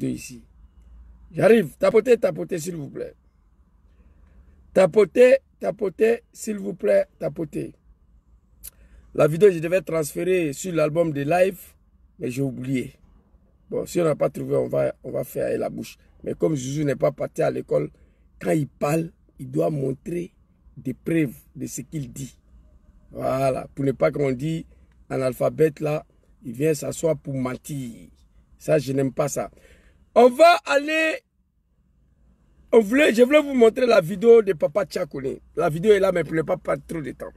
ici. J'arrive. Tapotez, tapotez, s'il vous plaît. Tapotez, tapotez, s'il vous plaît, tapotez. La vidéo, je devais transférer sur l'album de live, mais j'ai oublié. Bon, si on n'a pas trouvé, on va faire la bouche. Mais comme Zouzou n'est pas parti à l'école, quand il parle, il doit montrer des preuves de ce qu'il dit. Voilà, pour ne pas qu'on dise analphabète là, il vient s'asseoir pour mentir. Ça, je n'aime pas ça. On va aller... je voulais vous montrer la vidéo de Papa Tchakone. La vidéo est là, mais pour ne pas perdre trop de temps.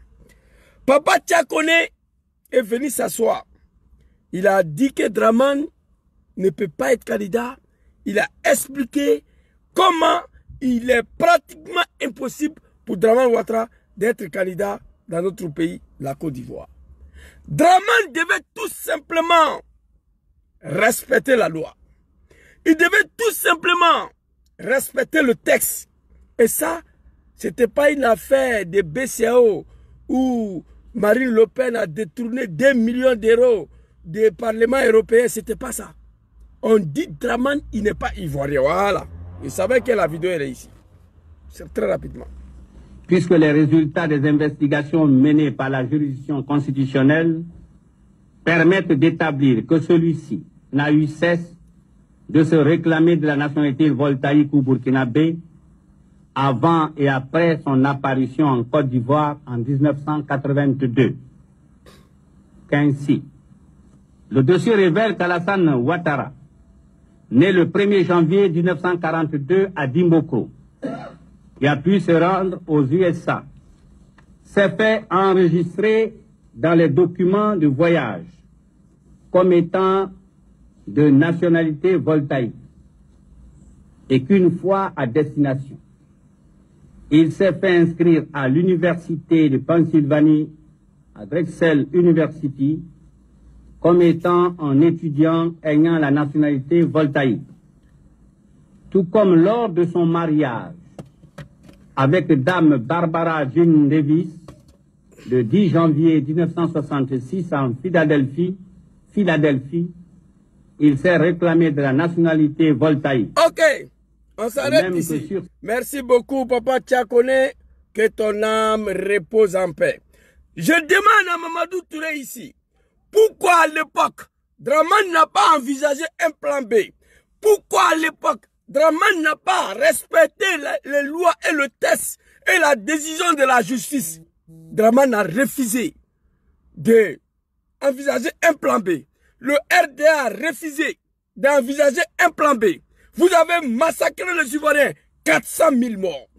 Papa Tchakone est venu s'asseoir. Il a dit que Dramane ne peut pas être candidat. Il a expliqué comment il est pratiquement impossible pour Dramane Ouattara d'être candidat dans notre pays, la Côte d'Ivoire. Dramane devait tout simplement respecter la loi. Il devait tout simplement respecter le texte. Et ça, ce n'était pas une affaire de BCAO où Marine Le Pen a détourné 2 millions d'euros du Parlement européen. Ce n'était pas ça. On dit Dramane, il n'est pas ivoirien. Voilà. Vous savez que la vidéo elle est ici. C'est très rapidement. Puisque les résultats des investigations menées par la juridiction constitutionnelle permettent d'établir que celui-ci n'a eu cesse de se réclamer de la nationalité voltaïque ou burkinabé avant et après son apparition en Côte d'Ivoire en 1982. Qu'ainsi, le dossier révèle qu'Alassane Ouattara, né le 1er janvier 1942 à Dimboko, qui a pu se rendre aux USA, s'est fait enregistrer dans les documents de voyage comme étant de nationalité voltaïque et qu'une fois à destination, il s'est fait inscrire à l'université de Pennsylvanie, à Drexel University, comme étant un étudiant ayant la nationalité voltaïque. Tout comme lors de son mariage avec Dame Barbara Jean Davis, le 10 janvier 1966 en Philadelphie, il s'est réclamé de la nationalité voltaïque. Ok, on s'arrête ici. Merci beaucoup, Papa Tchakone, que ton âme repose en paix. Je demande à Mamadou Touré ici, pourquoi à l'époque, Dramane n'a pas envisagé un plan B? Pourquoi à l'époque, Dramane n'a pas respecté les lois et le test et la décision de la justice? Dramane a refusé d'envisager un plan B. Le RDA a refusé d'envisager un plan B. Vous avez massacré les Ivoiriens, 400 000 morts.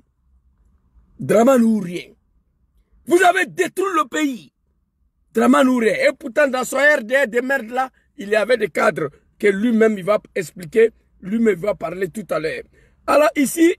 Dramane ou rien. Vous avez détruit le pays. Dramane ou rien. Et pourtant, dans son RDA de merde là, il y avait des cadres que lui-même il va expliquer, lui-même va parler tout à l'heure. Alors ici,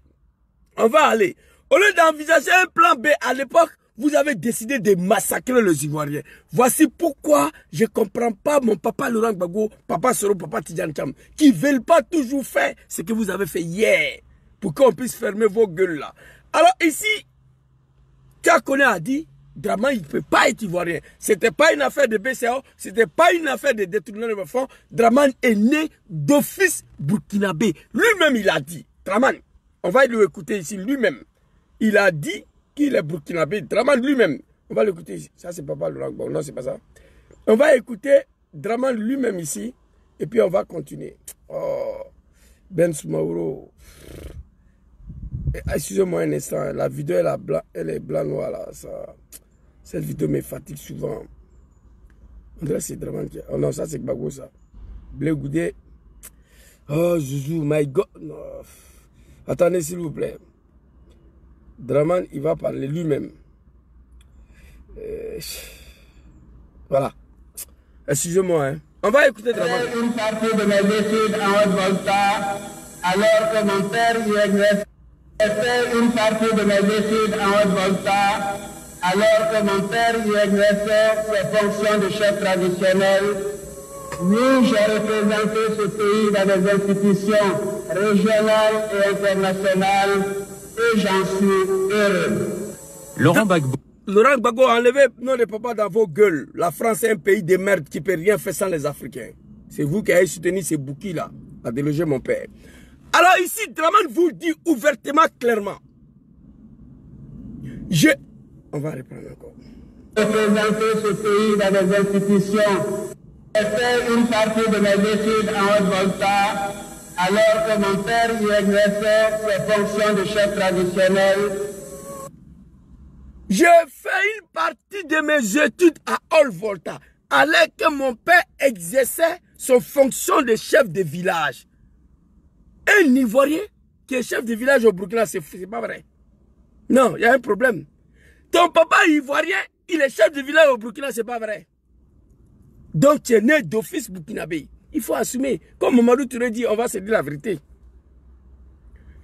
on va aller. Au lieu d'envisager un plan B à l'époque, vous avez décidé de massacrer les Ivoiriens. Voici pourquoi je ne comprends pas mon papa Laurent Gbagbo, papa Soro, papa Tidjane Thiam, qui ne veulent pas toujours faire ce que vous avez fait hier, pour qu'on puisse fermer vos gueules là. Alors ici, Tchakone a dit, Dramane, il ne peut pas être Ivoirien. Ce n'était pas une affaire de BCAO, ce n'était pas une affaire de détournement de fonds. Dramane est né d'office burkinabé. Lui-même, il a dit, Dramane, on va lui écouter ici, lui-même. Il a dit qu'il est burkinabé. Dramane lui-même. On va l'écouter ici. Ça, c'est Papa Laurent Gbagbo. Non, c'est pas ça. On va écouter Dramane lui-même ici. Et puis, on va continuer. Oh, Ben Soumaoro. Excusez-moi un instant. La vidéo, elle est blanc-noir là. Cette vidéo me fatigue souvent. On dirait que c'est Dramane qui... Oh non, ça, c'est Gbagbo, ça. Blé Goudé. Oh, Zouzou, my God. Non. Attendez, s'il vous plaît. Dramane, il va parler lui-même. Voilà. Excusez-moi. Hein. On va écouter Dramane. Une partie de mes études en Haute-Volta, alors que mon père y exerçait. J'ai fait une partie de mes études en Haute-Volta, alors que mon père y exerçait ses fonctions de chef traditionnel. Oui, j'ai représenté ce pays dans des institutions régionales et internationales. Et j'en suis heureux. Laurent Gbagbo. Laurent Gbagbo, enlevez nom de papa dans vos gueules. La France est un pays de merde qui ne peut rien faire sans les Africains. C'est vous qui avez soutenu ces bouquis là. à déloger mon père. Alors ici, Dramane vous dit ouvertement, clairement. On va reprendre encore. Représenter ce pays dans les institutions. J'ai fait une partie de mes études en Haute-Volta, alors que mon père y exerçait ses fonctions de chef traditionnel. J'ai fait une partie de mes études à Haute-Volta, alors que mon père exerçait son fonction de chef de village. Un Ivoirien qui est chef de village au Burkina, c'est pas vrai. Non, il y a un problème. Ton papa ivoirien, il est chef de village au Burkina, c'est pas vrai. Donc tu es né d'office burkinabé. Il faut assumer. Comme Mamadou Touré dit, on va se dire la vérité.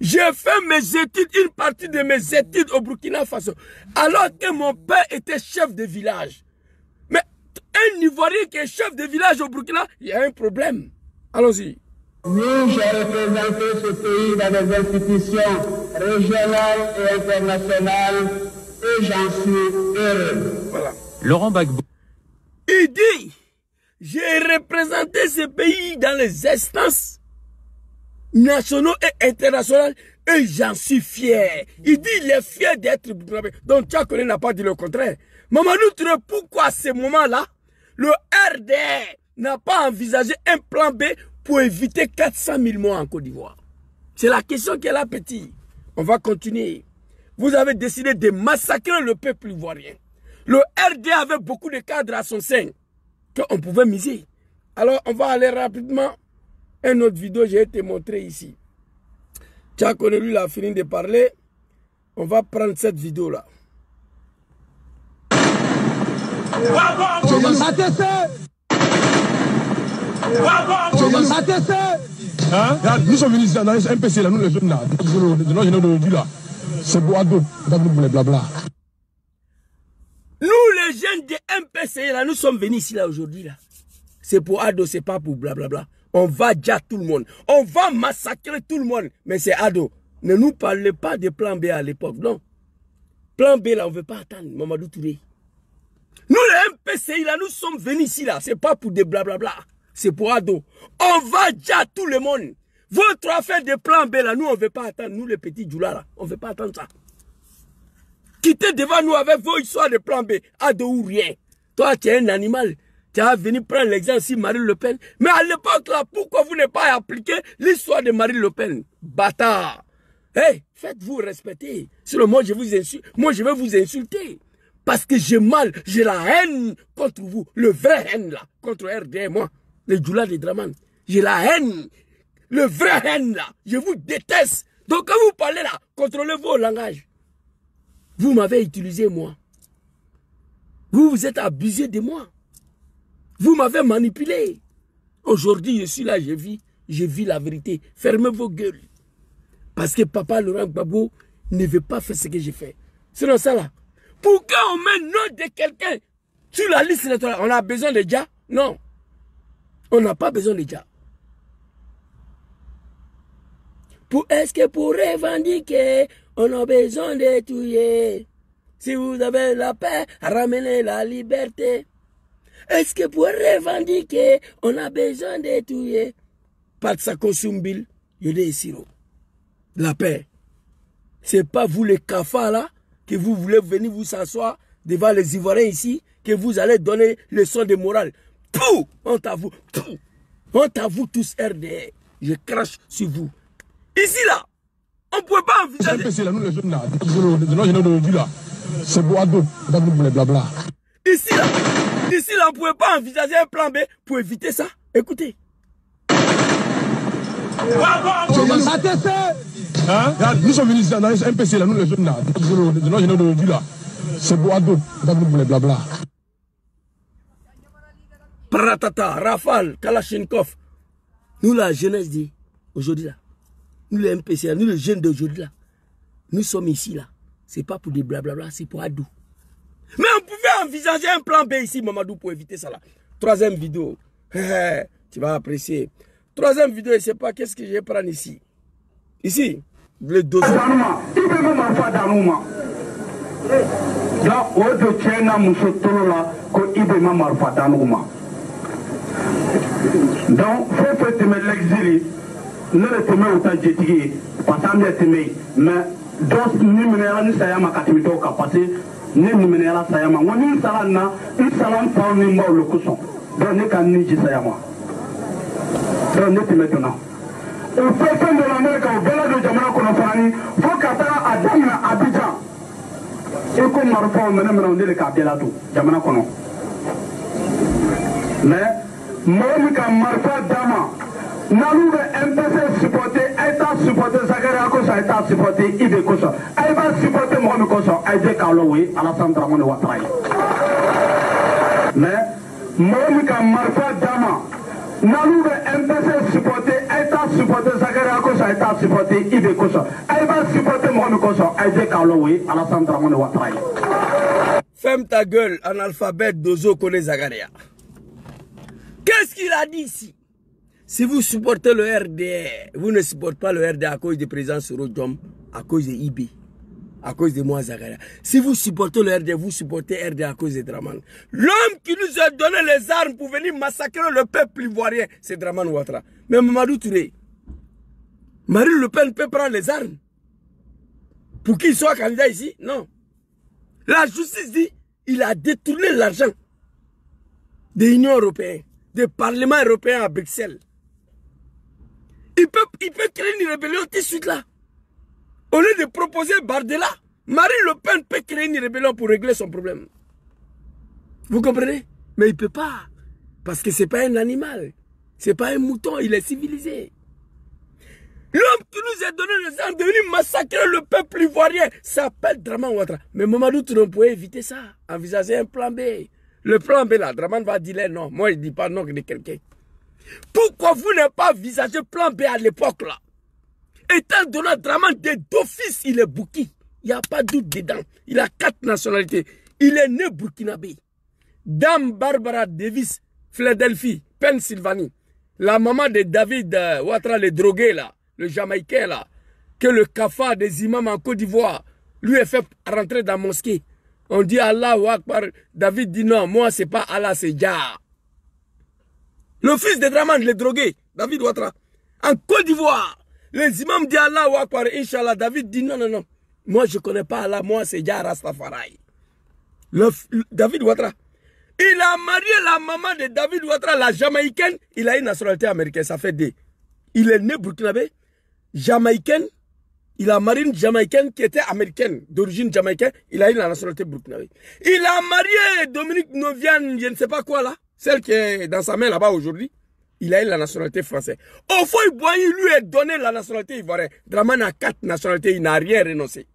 J'ai fait mes études, une partie de mes études au Burkina Faso, alors que mon père était chef de village. Mais un Ivoirien qui est chef de village au Burkina, il y a un problème. Allons-y. Oui, j'ai représenté ce pays dans les institutions régionales et internationales et j'en suis heureux. Voilà. Laurent Gbagbo. Il dit, j'ai représenté ce pays dans les instances nationaux et internationaux et j'en suis fier. Il dit, il est fier d'être burkinabé. Donc, Tchakoné n'a pas dit le contraire. Mamadou Touré, pourquoi à ce moment-là, le RDR n'a pas envisagé un plan B pour éviter 400 000 morts en Côte d'Ivoire? C'est la question qui est là, petit. On va continuer. Vous avez décidé de massacrer le peuple ivoirien. Le RDR avait beaucoup de cadres à son sein qu'on pouvait miser. Alors, on va aller rapidement. Une autre vidéo, j'ai été montré ici. Tchakoné, lui, il a fini de parler. On va prendre cette vidéo-là. Nous sommes venus dans les MPC, là, nous les jeunes là, c'est Boado, blabla. Nous les jeunes de MPC, là, nous sommes venus ici là aujourd'hui là. C'est pour Ado, c'est pas pour blablabla. On va déjà tout le monde. On va massacrer tout le monde. Mais c'est Ado. Ne nous parlez pas de plan B à l'époque, non. Plan B là, on ne veut pas attendre Mamadou Touré. Nous les MPCI là, nous sommes venus ici là. C'est pas pour des blablabla. C'est pour Ado. On va déjà tout le monde. Votre affaire de plan B là, nous on ne veut pas attendre. Nous les petits Djoula là, on ne veut pas attendre ça. Quittez devant nous avec vos histoires de plan B. Ado ou rien. Toi tu es un animal. Tu as venu prendre l'exemple si Marine Le Pen. Mais à l'époque là, pourquoi vous n'avez pas appliqué l'histoire de Marine Le Pen? Bâtard. Hey, faites-vous respecter. Sinon moi je vous insulte. Moi je vais vous insulter. Parce que j'ai mal, j'ai la haine contre vous. Le vrai haine là, contre RD, moi. Les Djoula de Dramane. J'ai la haine. Le vrai haine là. Je vous déteste. Donc quand vous parlez là, contrôlez vos langages. Vous m'avez utilisé moi. Vous vous êtes abusé de moi. Vous m'avez manipulé. Aujourd'hui, je suis là, je vis la vérité. Fermez vos gueules. Parce que papa Laurent Gbagbo ne veut pas faire ce que j'ai fait. Sinon ça là. Pourquoi on met le nom de quelqu'un sur la liste électorale? On a besoin de Dja? Non. On n'a pas besoin de Dja. Est-ce que pour revendiquer, on a besoin de tuer? Si vous avez la paix, ramenez la liberté. Est-ce que pour revendiquer, on a besoin de tuer? Pas de Sakosumbil, Yode Siro. La paix. C'est pas vous les cafards là, que vous voulez venir vous s'asseoir devant les Ivoiriens ici, que vous allez donner leçon de morale. Tout, honte à vous, tout. Honte à vous tous RDR. Je crache sur vous. Ici là, on ne pouvait pas envisager. MPC là, nous les jeunes là, c'est Boado, blabla. Ici là, on ne pouvait pas envisager un plan B pour éviter ça. Écoutez. Nous sommes venus dans les MPC là, nous les jeunes là, c'est Boado, blabla. Pratata, Rafale, Kalachnikov. Nous la jeunesse dit aujourd'hui là. Nous les MPC, nous les jeunes d'aujourd'hui là. Nous sommes ici là. C'est pas pour des blablabla, c'est pour Adou. Mais on pouvait envisager un plan B ici, Mamadou, pour éviter ça là. Troisième vidéo. Tu vas apprécier. Troisième vidéo, je ne sais pas qu'est-ce que je vais prendre ici. Ici, le dossier. Donc, faut que tu me l'exiles ne le teme uta jetigi pasande teme mais dos ni menela ni sayama katimito ka passer ni menela sayama ngoni salana ni salam pa ni mbaw le kuson donc ne kan ni sayama donc ne teme maintenant au fait de l'Amérique au bela de jamana kono fani faut katara adamna Abidjan et comme marfa menena on le ka bela do jamana kono mais moi ka marfa dama Nalou MPC supporter, État supporter, Zakaria Kosa, État supporter, Ibe Kosa. Elle va supporter Mohamed Kosa, Aïdé Kaloui, Alassane Dramane Ouattara. Mais, Mohamed Marfa Dama, Nalou MPC supporter, État supporter, Zakaria Kosa, État supporter, Ibe Kosa. Elle va supporter Mohamed Kosa, Aïdé Kaloui, Alassane Dramane Ouattara. Ferme ta gueule, analphabète d'Ozo connaît Zakaria. Qu'est-ce qu'il a dit ici? Si vous supportez le RDR, vous ne supportez pas le RDR à cause du président Sorodjom, à cause de IB, à cause de moi, Zakaria. Si vous supportez le RDR, vous supportez RDR à cause de Dramane. L'homme qui nous a donné les armes pour venir massacrer le peuple ivoirien, c'est Dramane Ouattara. Mais Mamadou Touré, Marine Le Pen peut prendre les armes pour qu'il soit candidat ici? Non. La justice dit il a détourné l'argent de l'Union européenne, du Parlement européen à Bruxelles. Il peut créer une rébellion tout de suite là. Au lieu de proposer Bardella, Marine Le Pen peut créer une rébellion pour régler son problème. Vous comprenez? Mais il ne peut pas. Parce que ce n'est pas un animal. Ce n'est pas un mouton, il est civilisé. L'homme qui nous a donné les armes de venir massacrer le peuple ivoirien s'appelle Dramane Ouattara. Mais Mamadou Touré pouvait éviter ça. Envisager un plan B. Le plan B là, Dramane va dire non. Moi je ne dis pas non de quelqu'un. Pourquoi vous n'avez pas envisagé plan B à l'époque là? Étant donné Dramane d'office, il est bouki. Il n'y a pas de doute dedans. Il a 4 nationalités. Il est né burkinabé. Dame Barbara Davis, Philadelphie, Pennsylvanie. La maman de David Ouattara, le drogué là, le Jamaïcain là, que le cafard des imams en Côte d'Ivoire lui est fait rentrer dans la mosquée. On dit Allah ou Akbar. David dit non, moi c'est pas Allah, c'est Jah. Le fils de Dramane, le drogué, David Ouattara. En Côte d'Ivoire, les imams disent Allah ou Akbar, Inch'Allah. David dit non, non, non. Moi je connais pas Allah, moi c'est Jah Rastafari. David Ouattara. Il a marié la maman de David Ouattara, la Jamaïcaine. Il a une nationalité américaine, ça fait 2. Il est né burkinabé, Jamaïcaine. Il a marié une Jamaïcaine qui était américaine, d'origine jamaïcaine. Il a eu la nationalité burkinabé. Il a marié Dominique Novian, je ne sais pas quoi là. Celle qui est dans sa main là-bas aujourd'hui. Il a eu la nationalité française. Au fond, il lui a donné la nationalité ivoirienne. Dramane a 4 nationalités, il n'a rien renoncé.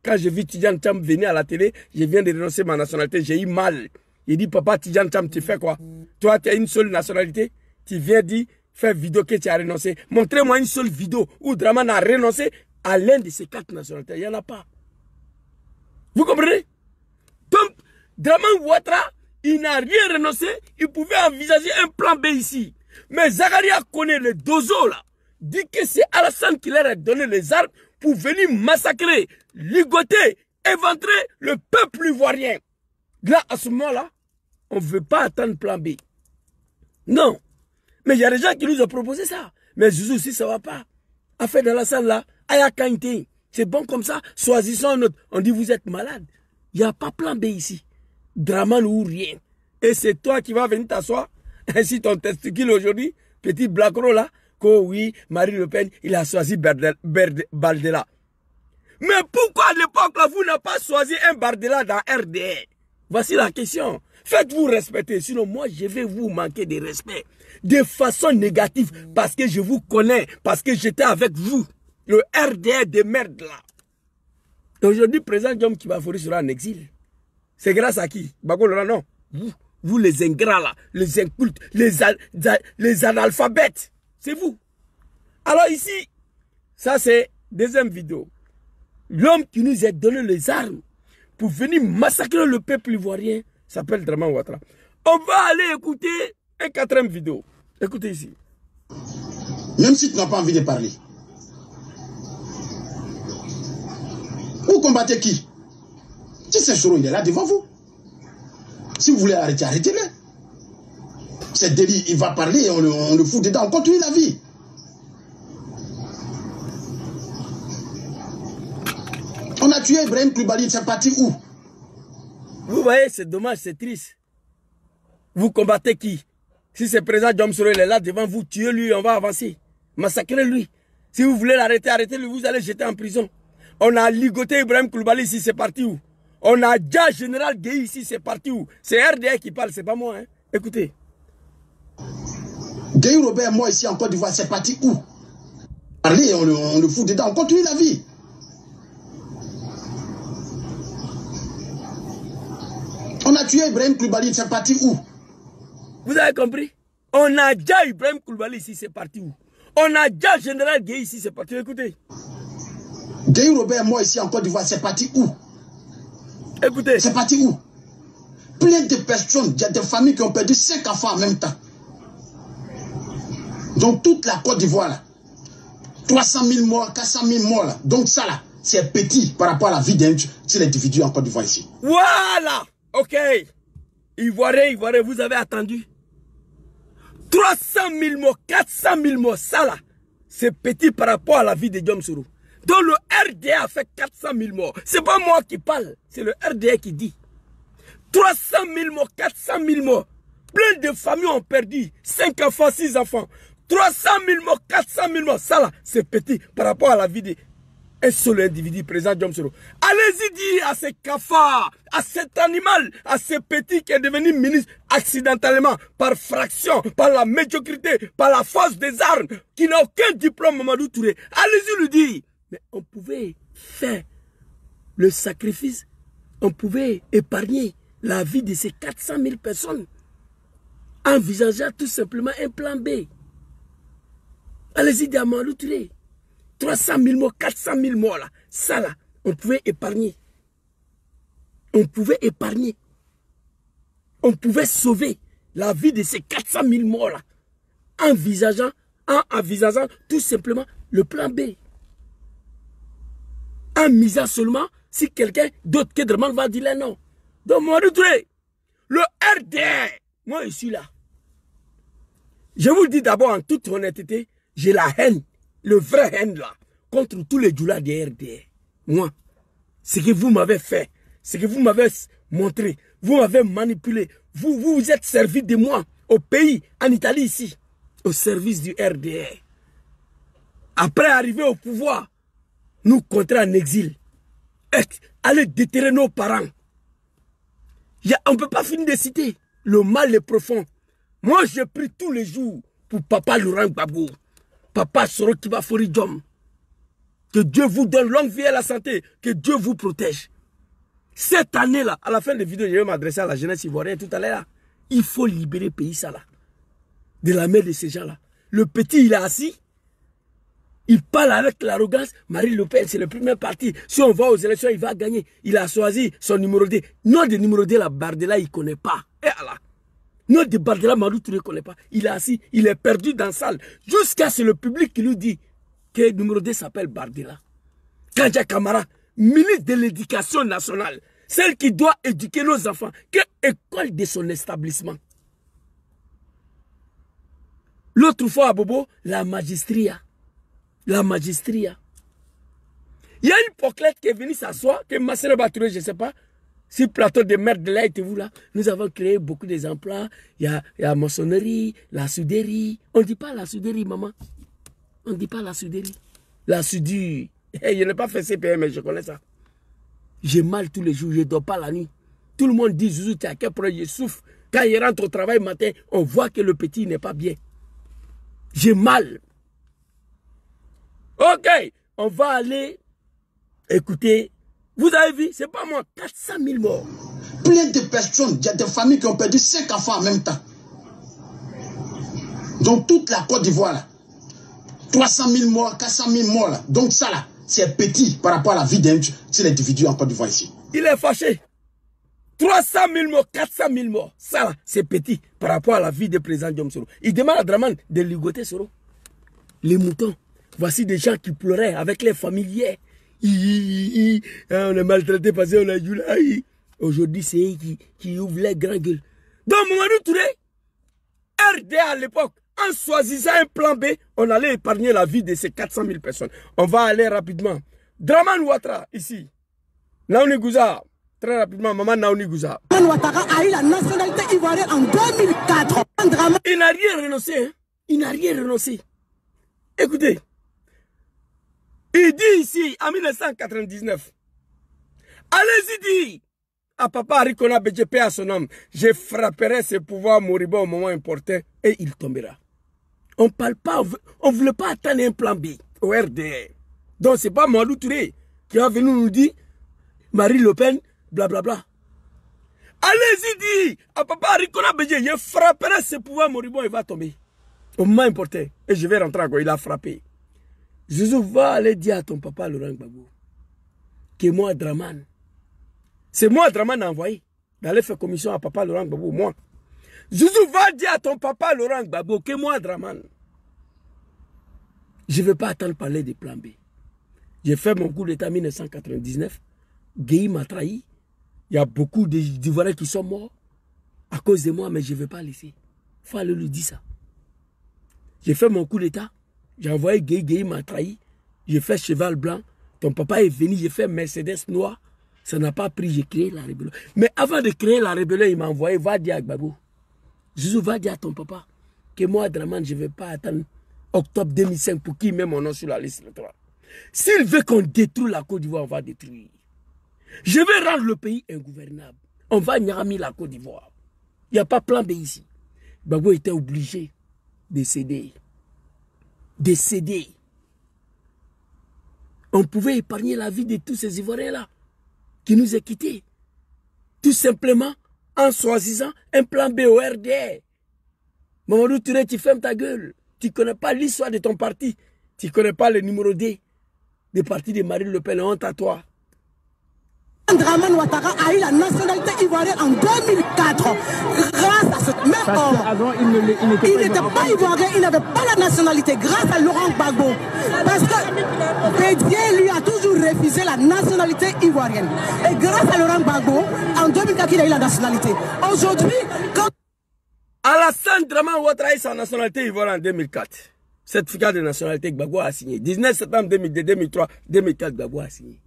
Quand j'ai vu Tidjane Cham venir à la télé, je viens de renoncer à ma nationalité, j'ai eu mal. Il dit, papa Tidjane Cham, tu fais quoi? Toi, tu as une seule nationalité. Tu viens dire, fais vidéo que tu as renoncé. Montrez-moi une seule vidéo où Dramane a renoncé à l'un de ces 4 nationalités. Il n'y en a pas. Vous comprenez? Donc, Dramane Ouattara, il n'a rien renoncé. Il pouvait envisager un plan B ici. Mais Zakaria connaît le dozo là. Dit que c'est Alassane qui leur a donné les armes pour venir massacrer, ligoter, éventrer le peuple ivoirien. Là, à ce moment-là, on ne veut pas attendre plan B. Non. Mais il y a des gens qui nous ont proposé ça. Mais Zouzou, si ça ne va pas, affaire d'Alassane là, Aya Kainte, c'est bon comme ça, choisissons un autre. On dit vous êtes malade. Il n'y a pas plan B ici. Dramane ou rien. Et c'est toi qui vas venir t'asseoir. Ainsi ton testicule aujourd'hui, petit blacro là, que oui, Marine Le Pen, il a choisi Bardella. Mais pourquoi à l'époque là, vous n'avez pas choisi un Bardella dans RDR? Voici la question. Faites-vous respecter, sinon moi je vais vous manquer de respect. De façon négative, parce que je vous connais, parce que j'étais avec vous. Le RDR de merde là. Aujourd'hui, président Diom Kibafori sera en exil. C'est grâce à qui? Bagolora, non. Vous les ingrats là, les incultes, les analphabètes. C'est vous. Alors ici, ça c'est deuxième vidéo. L'homme qui nous a donné les armes pour venir massacrer le peuple ivoirien s'appelle Dramane Ouattara. On va aller écouter un 4e vidéo. Écoutez ici. Même si tu n'as pas envie de parler. Vous combattez qui? Si c'est Soro, il est là devant vous. Si vous voulez arrêter, arrêtez-le. C'est délit, il va parler et on le fout dedans, on continue la vie. On a tué Ibrahim Koulibaly, c'est parti où? Vous voyez, c'est dommage, c'est triste. Vous combattez qui? Si c'est président Diom Soro, il est là devant vous, tuez-lui, on va avancer. Massacrez-lui. Si vous voulez l'arrêter, arrêtez-le, vous allez jeter en prison. On a ligoté Ibrahim Koulibaly ici, c'est parti où? On a déjà Général Gueye ici, c'est parti où? C'est RDA qui parle, c'est pas moi. Hein. Écoutez. Gueye Robert, moi ici en Côte d'Ivoire, c'est parti où? Allez, on le fout dedans, on continue la vie. On a tué Ibrahim Koulibaly, c'est parti où? Vous avez compris? On a déjà Ibrahim Koulibaly ici, c'est parti où? On a déjà Général Gueye ici, c'est parti où? Écoutez. Gueye Robert, moi ici en Côte d'Ivoire, c'est parti où? Écoutez. C'est parti où? Plein de personnes, il y a des familles qui ont perdu 5 enfants en même temps. Donc toute la Côte d'Ivoire là. 300 000 morts, 400 000 morts là. Donc ça là, c'est petit par rapport à la vie d'un individu en Côte d'Ivoire ici. Voilà. Ok. Ivoirien, vous avez attendu. 300 000 morts, 400 000 morts, ça là, c'est petit par rapport à la vie de Diom Soro. Donc le RDA a fait 400 000 morts. C'est pas moi qui parle, c'est le RDA qui dit. 300 000 morts, 400 000 morts. Plein de familles ont perdu 5 enfants, 6 enfants. 300 000 morts, 400 000 morts. Ça là, c'est petit par rapport à la vie d'un seul individu, président Diom Soro. Allez-y dire à ces cafards, à cet animal, à ce petit qui est devenu ministre accidentellement, par fraction, par la médiocrité, par la force des armes, qui n'a aucun diplôme, Mamadou Touré. Allez-y lui dire. Mais on pouvait faire le sacrifice, on pouvait épargner la vie de ces 400 000 personnes, envisageant tout simplement un plan B. Allez-y, Mamadou Touré. 300 000 morts, 400 000 morts là, ça là, on pouvait épargner. On pouvait épargner. On pouvait sauver la vie de ces 400 000 morts là, en envisageant tout simplement le plan B. En misant seulement si quelqu'un d'autre que Draman va dire là, non. Donc, Mamadou Touré, le RDA, moi je suis là. Je vous le dis d'abord en toute honnêteté, j'ai la haine, le vrai haine là, contre tous les djoulas des RDA. Moi, ce que vous m'avez fait, ce que vous m'avez montré, vous m'avez manipulé, vous vous êtes servi de moi au pays, en Italie ici, au service du RDA. Après arriver au pouvoir, nous contraindre en exil, aller déterrer nos parents. On ne peut pas finir de citer. Le mal est profond. Moi, je prie tous les jours pour Papa Laurent Gbagbo, Papa Soro Kibafori Diom. Que Dieu vous donne longue vie et la santé. Que Dieu vous protège. Cette année-là, à la fin de la vidéo, je vais m'adresser à la jeunesse ivoirienne tout à l'heure. Il faut libérer le pays, ça là. De la main de ces gens-là. Le petit, il est assis. Il parle avec l'arrogance. Marine Le Pen, c'est le premier parti. Si on va aux élections, il va gagner. Il a choisi son numéro 2. Non de numéro 2, la Bardella, il ne connaît pas. Et Allah. Non de Bardella, Mamadou Touré ne connaît pas. Il est assis, il est perdu dans la salle. Jusqu'à ce que le public qui lui dit que le numéro 2 s'appelle Bardella. Kandja Kamara, ministre de l'Éducation nationale, celle qui doit éduquer nos enfants, quelle école de son établissement. L'autre fois à Bobo, la magistria. La magistria. Il y a une poclette qui est venue s'asseoir, que Massere Batouré, je ne sais pas, sur le plateau de merde de là, êtes-vous là? Nous avons créé beaucoup d'emplois. Il y a la maçonnerie, la soudérie. On ne dit pas la soudérie, maman. On ne dit pas la soudérie. La soudure. Hey, je n'ai pas fait CPM, mais je connais ça. J'ai mal tous les jours, je ne dors pas la nuit. Tout le monde dit, Zouzou, tu as quel problème? Je souffre. Quand il rentre au travail le matin, on voit que le petit n'est pas bien. J'ai mal. Ok, on va aller écouter. Vous avez vu, c'est pas moi, 400 000 morts. Plein de personnes, il y a des familles qui ont perdu 5 enfants en même temps. Donc toute la Côte d'Ivoire là. 300 000 morts, 400 000 morts là. Donc ça là, c'est petit par rapport à la vie d'un individu en Côte d'Ivoire ici. Il est fâché. 300 000 morts, 400 000 morts. Ça là, c'est petit par rapport à la vie du président Diom Soro. Il demande à Draman de ligoter Soro. Les moutons. Voici des gens qui pleuraient avec les familiers. On est maltraité parce qu'on a eu là. Aujourd'hui, c'est eux qui ouvrent les grands gueules. Donc, Mamadou Touré, RDA à l'époque, en choisissant un plan B, on allait épargner la vie de ces 400 000 personnes. On va aller rapidement. Draman Ouattara, ici. Naouni Gouza, très rapidement, maman Naouni Gouza. Ouattara a eu la nationalité ivoirienne en 2004. Il n'a rien renoncé. Hein? Il n'a rien renoncé. Écoutez, il dit ici, en 1999, allez-y dire à papa Arikona BJP à son homme, je frapperai ses pouvoirs moribonds au moment important et il tombera. On parle pas, on ne voulait pas attendre un plan B au RDR. Donc c'est pas Mamadou Touré qui va venir nous dire Marie Le Pen, blablabla. Allez-y dire à papa Arikona BJP, je frapperai ses pouvoirs moribonds, il va tomber. Au moment important. Et je vais rentrer encore, il a frappé. Jésus va aller dire à ton papa Laurent Gbagbo que moi Draman. C'est moi Draman a envoyé d'aller faire commission à papa Laurent Gbagbo, moi. Jésus va dire à ton papa Laurent Gbagbo que moi Draman. Je ne vais pas attendre parler des plans B. J'ai fait mon coup d'état en 1999. Guéhi m'a trahi. Il y a beaucoup d'Ivoiriens qui sont morts à cause de moi, mais je ne vais pas laisser. Il faut aller lui dire ça. J'ai fait mon coup d'état. J'ai envoyé Guéhi m'a trahi. J'ai fait cheval blanc. Ton papa est venu, j'ai fait Mercedes noir. Ça n'a pas pris, j'ai créé la rébellion. Mais avant de créer la rébellion, il m'a envoyé, va dire à Gbagbo. Jésus va dire à ton papa que moi, Draman, je ne vais pas attendre octobre 2005 pour qu'il mette mon nom sur la liste électorale. S'il veut qu'on détruise la Côte d'Ivoire, on va détruire. Je vais rendre le pays ingouvernable. On va nyarami la Côte d'Ivoire. Il n'y a pas plan B ici. Gbagbo était obligé de céder. De céder. On pouvait épargner la vie de tous ces Ivoiriens-là qui nous ont quittés. Tout simplement en choisissant un plan B au RDR. Mamadou Touré, tu fermes ta gueule. Tu ne connais pas l'histoire de ton parti. Tu ne connais pas le numéro D des partis de Marine Le Pen. Honte à toi. Draman Ouattara a eu la nationalité ivoirienne en 2004 grâce à ce même homme. Il n'était pas ivoirien, il n'avait pas la nationalité grâce à Laurent Gbagbo. Parce que Bédier lui a toujours refusé la nationalité ivoirienne. Et grâce à Laurent Gbagbo, en 2004, il a eu la nationalité. Aujourd'hui, quand... Alassane Draman Ouattara a eu sa nationalité ivoirienne en 2004. Certificat de nationalité que Gbagbo a signé. 19 septembre 2002, 2003, 2004, Gbagbo a signé.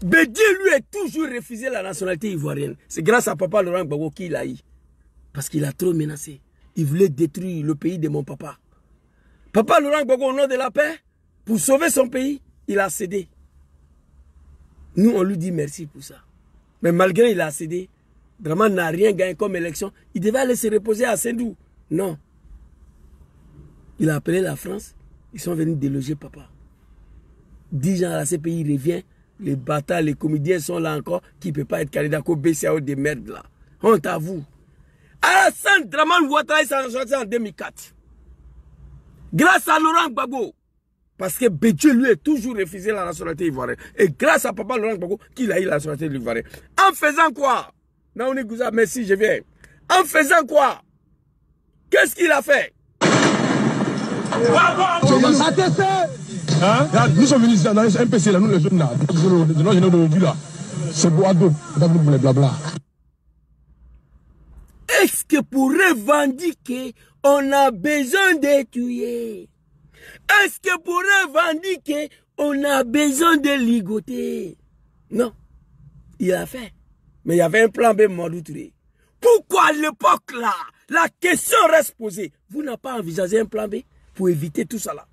Bédier lui a toujours refusé la nationalité ivoirienne. C'est grâce à papa Laurent Gbagbo qu'il a eu. Parce qu'il a trop menacé. Il voulait détruire le pays de mon papa. Papa Laurent Gbagbo, au nom de la paix, pour sauver son pays, il a cédé. Nous, on lui dit merci pour ça. Mais malgré il a cédé, Draman n'a rien gagné comme élection. Il devait aller se reposer à Sendou. Non. Il a appelé la France. Ils sont venus déloger papa. 10 gens à la CPI revient. Les bâtards, les comédiens sont là encore, qui ne peuvent pas être candidat qu'au BCAO des merdes là. Honte à vous. Alassane Draman Ouattara s'est sorti en 2004. Grâce à Laurent Gbagbo. Parce que Bédier lui a toujours refusé la nationalité ivoirienne. Et grâce à papa Laurent Gbagbo qu'il a eu la nationalité ivoirienne. En faisant quoi? Naouni Gouza, merci, je viens. En faisant quoi? Qu'est-ce qu'il a fait? Hein? Nous sommes venus dans les MPC, là, nous les jeunes là, là. C'est Boado, blabla. Est-ce que pour revendiquer, on a besoin de tuer? Est-ce que pour revendiquer, on a besoin de ligoter? Non. Il a fait. Mais il y avait un plan B Mamadou Touré. Pourquoi à l'époque là, la question reste posée? Vous n'avez pas envisagé un plan B pour éviter tout ça là?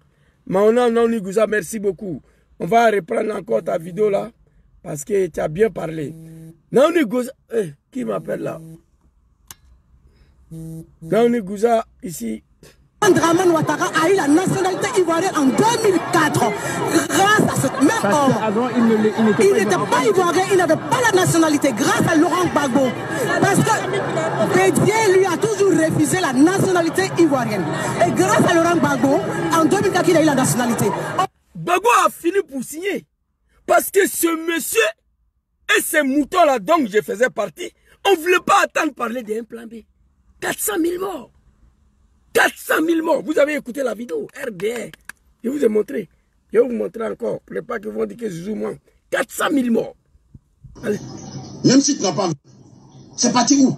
Naouni Gouza, merci beaucoup. On va reprendre encore ta vidéo là, parce que tu as bien parlé. Naouni Gouza, qui m'appelle là? Naouni Gouza, ici. Draman Ouattara a eu la nationalité ivoirienne en 2004 grâce à ce même homme. Il n'était pas ivoirien, il n'avait pas la nationalité grâce à Laurent Gbagbo. Parce que Bédier lui a toujours refusé la nationalité ivoirienne. Et grâce à Laurent Gbagbo, en 2004, il a eu la nationalité. Gbagbo a fini pour signer. Parce que ce monsieur et ces moutons-là dont je faisais partie, on ne voulait pas attendre parler d'un plan B. 400 000 morts. 400 000 morts. Vous avez écouté la vidéo, RDR. Je vous ai montré. Je vais vous montrer encore. Pour ne pas que vous dites que je joue moins. 400 000 morts. Allez. Même si tu n'as pas vu. C'est parti où?